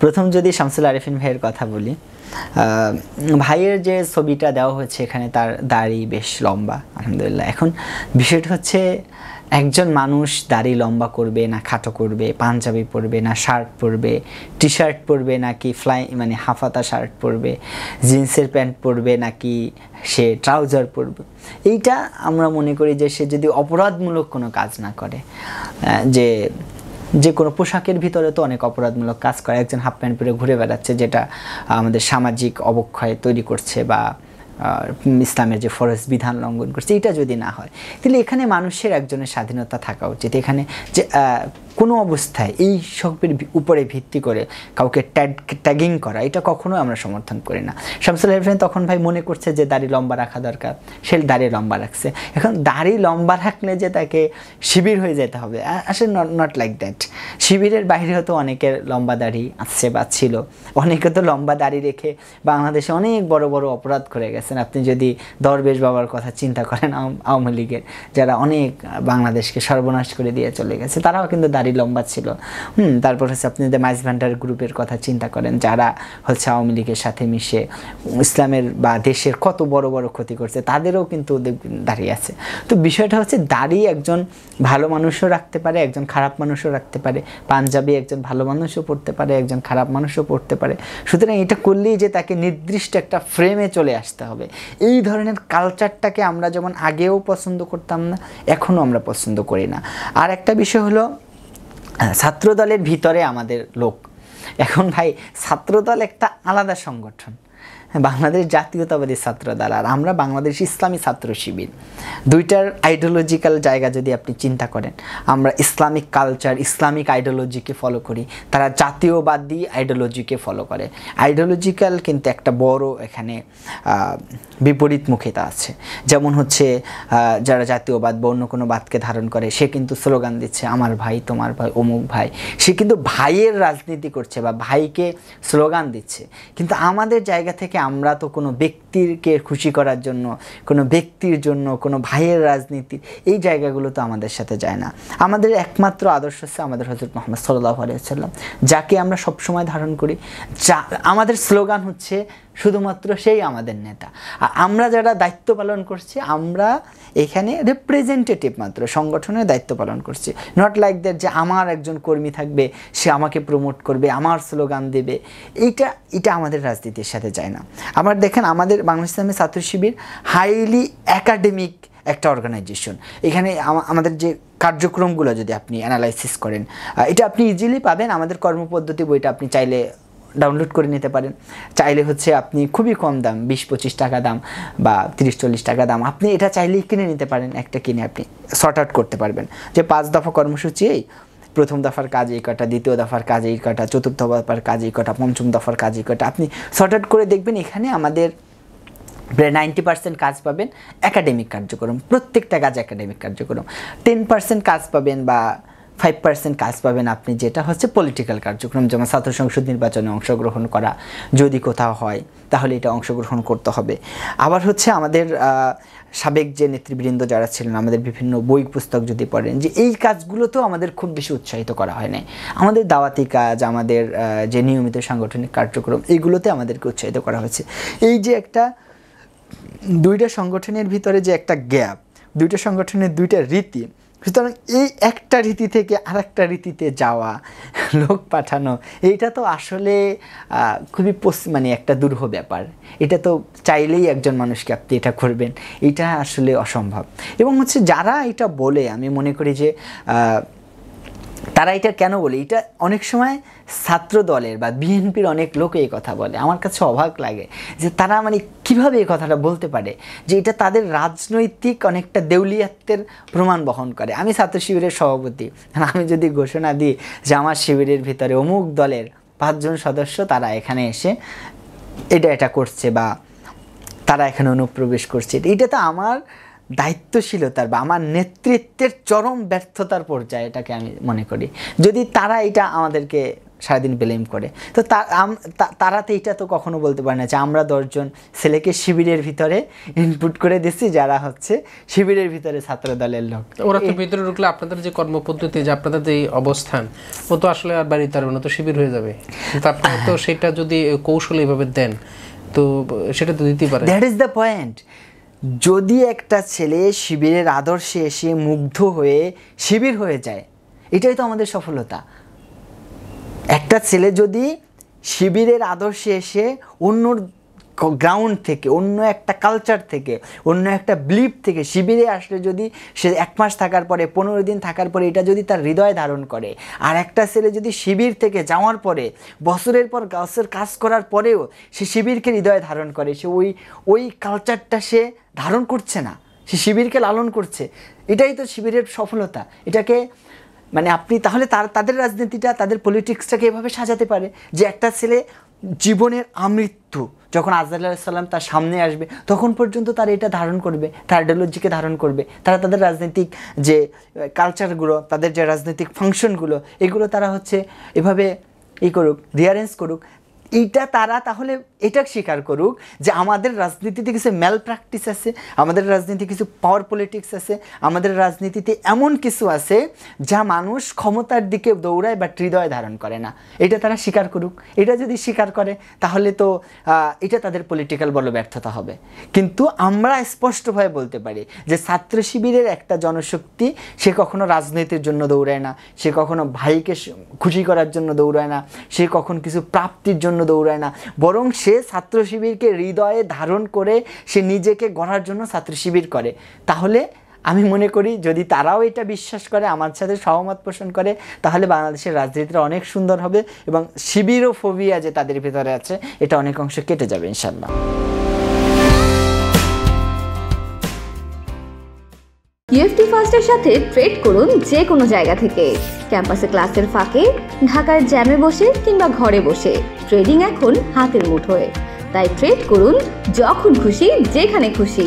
প্রথম যদি শামসুল আরেফিন ভাইয়ের কথা বলি, ভাইয়ের যে ছবিটা দেওয়া হয়েছে এখানে তার দাড়ি বেশ লম্বা আলহামদুলিল্লাহ। এখন বিষয়টা হচ্ছে একজন মানুষ দাড়ি লম্বা করবে না খাটো করবে, পাঞ্জাবি পরবে না শার্ট পরবে, টি শার্ট পরবে নাকি মানে হাফাতা শার্ট পরবে, জিন্সের প্যান্ট পরবে নাকি সে ট্রাউজার পরবে, এইটা আমরা মনে করি যে সে যদি অপরাধমূলক কোনো কাজ না করে, যে কোনো পোশাকের ভিতরে তো অনেক অপরাধমূলক কাজ করে, একজন হাফ প্যান্ট পরে ঘুরে বেড়াচ্ছে যেটা আমাদের সামাজিক অবক্ষয় তৈরি করছে বা ইসলামের যে ফরজ বিধান লঙ্ঘন করছে, এটা যদি না হয় তাহলে এখানে মানুষের একজনের স্বাধীনতা থাকা উচিত। এখানে যে কোনো অবস্থায় এই সবের উপরে ভিত্তি করে কাউকে ট্যাগিং করা, এটা কখনো আমরা সমর্থন করি না। শামসুল আরেফিন তখন ভাই মনে করছে যে দাড়ি লম্বা রাখা দরকার, সে দাড়ি লম্বা রাখছে। এখন দাড়ি লম্বা রাখলে যে তাকে শিবির হয়ে যেতে হবে, আসলে নট লাইক দ্যাট। শিবিরের বাইরেও তো অনেকের লম্বা দাড়ি আছে বা ছিল, অনেকে তো লম্বা দাড়ি রেখে বাংলাদেশে অনেক বড় বড় অপরাধ করে গেছেন। আপনি যদি দরবেশ বাবার কথা চিন্তা করেন, আওয়ামী লীগের যারা অনেক বাংলাদেশকে সর্বনাশ করে দিয়ে চলে গেছে, তারাও কিন্তু দাড়ি লম্বা ছিল। তারপর হচ্ছে আপনি যে মাইজ ভান্ডার গ্রুপের কথা চিন্তা করেন, যারা হচ্ছে আওয়ামী লীগের সাথে মিশে ইসলামের বা দেশের কত বড় বড় ক্ষতি করছে, তাদেরও কিন্তু দাড়ি আছে। তো বিষয়টা হচ্ছে দাড়ি একজন ভালো মানুষও রাখতে পারে, একজন খারাপ মানুষও রাখতে পারে, পাঞ্জাবি একজন ভালো মানুষও পড়তে পারে, একজন খারাপ মানুষও পড়তে পারে। সুতরাং এটা করলেই যে তাকে নির্দিষ্ট একটা ফ্রেমে চলে আসতে হবে, এই ধরনের কালচারটাকে আমরা যেমন আগেও পছন্দ করতাম না, এখনও আমরা পছন্দ করি না। আর একটা বিষয় হলো ছাত্রদলের ভিতরে আমাদের লোক, এখন ভাই ছাত্রদল একটা আলাদা সংগঠন, বাংলাদেশ জাতীয়তাবাদী ছাত্রদল আর আমরা বাংলাদেশ ইসলামী ছাত্র শিবির, দুইটার আইডিওলজিক্যাল জায়গা যদি আপনি চিন্তা করেন, আমরা ইসলামিক কালচার ইসলামিক আইডিওলজিকে ফলো করি, তারা জাতীয়বাদী আইডিওলজিকে ফলো করে। আইডিওলজিক্যাল কিন্তু একটা বড় এখানে বিপরীতমুখিতা আছে। যেমন হচ্ছে যারা জাতীয়বাদ বা অন্য কোনো বাদকে ধারণ করে, সে কিন্তু স্লোগান দিচ্ছে আমার ভাই তোমার ভাই অমুক ভাই, সে কিন্তু ভাইয়ের রাজনীতি করছে বা ভাইকে স্লোগান দিচ্ছে। কিন্তু আমাদের জায়গা থেকে আমরা তো কোনো ব্যক্তিকে খুশি করার জন্য, কোনো ব্যক্তির জন্য, কোনো ভাইয়ের রাজনীতি, এই জায়গাগুলো তো আমাদের সাথে যায় না। আমাদের একমাত্র আদর্শ হচ্ছে আমাদের হযরত মুহাম্মদ সাল্লাল্লাহু আলাইহি ওয়াসাল্লাম, যাকে আমরা সবসময় ধারণ করি। আমাদের স্লোগান হচ্ছে শুধুমাত্র সেই আমাদের নেতা। আর আমরা যারা দায়িত্ব পালন করছি, আমরা এখানে রিপ্রেজেন্টেটিভ মাত্র, সংগঠনের দায়িত্ব পালন করছি। নট লাইক দ্যাট যে আমার একজন কর্মী থাকবে, সে আমাকে প্রমোট করবে, আমার স্লোগান দেবে, এটা আমাদের রাজনীতির সাথে যায় না। আবার দেখেন আমাদের বাংলাদেশ ইসলামী ছাত্র শিবির হাইলি একাডেমিক একটা অর্গানাইজেশন। এখানে আমাদের যে কার্যক্রমগুলো যদি আপনি অ্যানালাইসিস করেন, এটা আপনি ইজিলি পাবেন। আমাদের কর্মপদ্ধতি বইটা আপনি চাইলে ডাউনলোড করে নিতে পারেন। চাইলে হচ্ছে আপনি খুবই কম দাম, 20-25 টাকা দাম বা 30-40 টাকা দাম, আপনি এটা চাইলেই কিনে নিতে পারেন। একটা কিনে আপনি সর্ট আউট করতে পারবেন যে 5 দফা কর্মসূচি, এই প্রথম দফার কাজ এই কটা, দ্বিতীয় দফার কাজ এই কটা, চতুর্থ দফার কাজ এই কটা, পঞ্চম দফার কাজ এই কটা, আপনি সর্ট আউট করে দেখবেন। এখানে আমাদের প্রায় 90% কাজ পাবেন একাডেমিক কার্যক্রম, প্রত্যেকটা কাজ একাডেমিক কার্যক্রম। 10% কাজ পাবেন বা 5% কাজ পাবেন আপনি যেটা হচ্ছে পলিটিক্যাল কার্যক্রম, যেমন ছাত্র সংসদ নির্বাচনে অংশগ্রহণ করা, যদি কোথাও হয় তাহলে এটা অংশগ্রহণ করতে হবে। আবার হচ্ছে আমাদের সাবেক যে নেতৃবৃন্দ যারা ছিলেন, আমাদের বিভিন্ন বই পুস্তক যদি পড়েন, যে এই কাজগুলোতেও আমাদের খুব বেশি উৎসাহিত করা হয় না। আমাদের দাওয়াতি কাজ, আমাদের যে নিয়মিত সাংগঠনিক কার্যক্রম, এইগুলোতে আমাদেরকে উৎসাহিত করা হয়েছে। এই যে একটা দুইটা সংগঠনের ভিতরে যে একটা গ্যাপ, দুইটা সংগঠনের দুইটা রীতি, সুতরাং এই একটা রীতি থেকে আরেকটা রীতিতে যাওয়া, লোক পাঠানো, এইটা তো আসলে খুবই মানে একটা দুরূহ ব্যাপার। এটা তো চাইলেই একজন মানুষকে আপনি এটা করবেন, এটা আসলে অসম্ভব। এবং হচ্ছে যারা এটা বলে, আমি মনে করি যে তারা এটা কেন বলে, এটা অনেক সময় ছাত্র দলের বা বিএনপির অনেক লোক এই কথা বলে। আমার কাছে অবাক লাগে যে তারা মানে কীভাবে এই কথাটা বলতে পারে, যে এটা তাদের রাজনৈতিক অনেকটা দেউলিয়াত্বের প্রমাণ বহন করে। আমি ছাত্র শিবিরের সভাপতি, আমি যদি ঘোষণা দিই যে আমার শিবিরের ভিতরে অমুক দলের 5 জন সদস্য তারা এখানে এসে এটা করছে বা তারা এখানে অনুপ্রবেশ করছে, এটা তো আমার দায়িত্বশীলতার বা আমার নেতৃত্বের চরম ব্যর্থতার পর্যায়ে এটাকে আমি মনে করি। যদি তারা এটা আমাদেরকে সারাদিন ব্লেম করে। তো তারা তো এটা তো কখনো বলতে পারে না যে আমরা 10 জন ছেলেকে শিবিরের ভিতরে ইনপুট করে দিচ্ছি যারা হচ্ছে শিবিরের ভিতরে ছাত্র দলের লোক। ওরা তো ভিতরে ঢুকলে আপনাদের যে কর্মপদ্ধতি, যে আপনাদের যে অবস্থান, ও তো আসলে আর বাড়িতে পারবে না, তো শিবির হয়ে যাবে। আপনারা তো সেটা যদি কৌশল এইভাবে দেন তো সেটা তো দিতেই পারে। That is the point. যদি একটা ছেলে শিবিরের আদর্শে এসে মুগ্ধ হয়ে শিবির হয়ে যায়, এটাই তো আমাদের সফলতা। একটা ছেলে যদি শিবিরের আদর্শে এসে অন্য গ্রাউন্ড থেকে, অন্য একটা কালচার থেকে, অন্য একটা বিলিফ থেকে শিবিরে আসলে যদি সে 1 মাস থাকার পরে, 15 দিন থাকার পরে এটা যদি তার হৃদয় ধারণ করে, আর একটা ছেলে যদি শিবির থেকে যাওয়ার পরে বছরের পর বছর কাজ করার পরেও সে শিবিরকে হৃদয়ে ধারণ করে, সে ওই কালচারটা সে ধারণ করছে না, সে শিবিরকে লালন করছে, এটাই তো শিবিরের সফলতা। এটাকে মানে আপনি তাহলে তাদের রাজনীতিটা, তাদের পলিটিক্সটাকে এভাবে সাজাতে পারে যে একটা ছেলে জীবনের আমৃত্যু যখন আজরাইল আলাইহিস সালাম তার সামনে আসবে তখন পর্যন্ত তারা এটা ধারণ করবে, তার আইডিওলজিকে ধারণ করবে, তারা তাদের রাজনৈতিক যে কালচারগুলো, তাদের যে রাজনৈতিক ফাংশনগুলো, এগুলো তারা হচ্ছে এভাবে করুক, রিয়ারেঞ্জ করুক। এইটা তারা তাহলে এটা স্বীকার করুক যে আমাদের রাজনীতিতে কিছু ম্যাল প্র্যাকটিস আছে, আমাদের রাজনীতি কিছু পাওয়ার পলিটিক্স আছে, আমাদের রাজনীতিতে এমন কিছু আছে যা মানুষ ক্ষমতার দিকে দৌড়ায় বা হৃদয় ধারণ করে না। এটা তারা স্বীকার করুক। এটা যদি স্বীকার করে তাহলে তো এটা তাদের পলিটিক্যাল বড় ব্যর্থতা হবে। কিন্তু আমরা স্পষ্টভাবে বলতে পারি যে ছাত্র শিবিরের একটা জনশক্তি সে কখনো রাজনীতির জন্য দৌড়ায় না, সে কখনো ভাইকে খুশি করার জন্য দৌড়ায় না, সে কখন কিছু প্রাপ্তির জন্য দৌড়ায় না, বরং সে ছাত্র শিবিরকে হৃদয়ে ধারণ করে সে নিজেকে গড়ার জন্য ছাত্র শিবির করে। তাহলে আমি মনে করি যদি তারাও এটা বিশ্বাস করে, আমার সাথে সহমত পোষণ করে, তাহলে বাংলাদেশের রাজনীতিটা অনেক সুন্দর হবে এবং শিবির ও ফোবিয়া যে তাদের ভিতরে আছে এটা অনেক অংশ কেটে যাবে ইনশাআল্লাহ। ইউএফটি ফার্স্টের সাথে ট্রেড করুন যে কোনো জায়গা থেকে, ক্যাম্পাসে ক্লাসের ফাঁকে, ঢাকার জ্যামে বসে কিংবা ঘরে বসে। ট্রেডিং এখন হাতের মুঠোয়, তাই ট্রেড করুন যখন খুশি, যেখানে খুশি।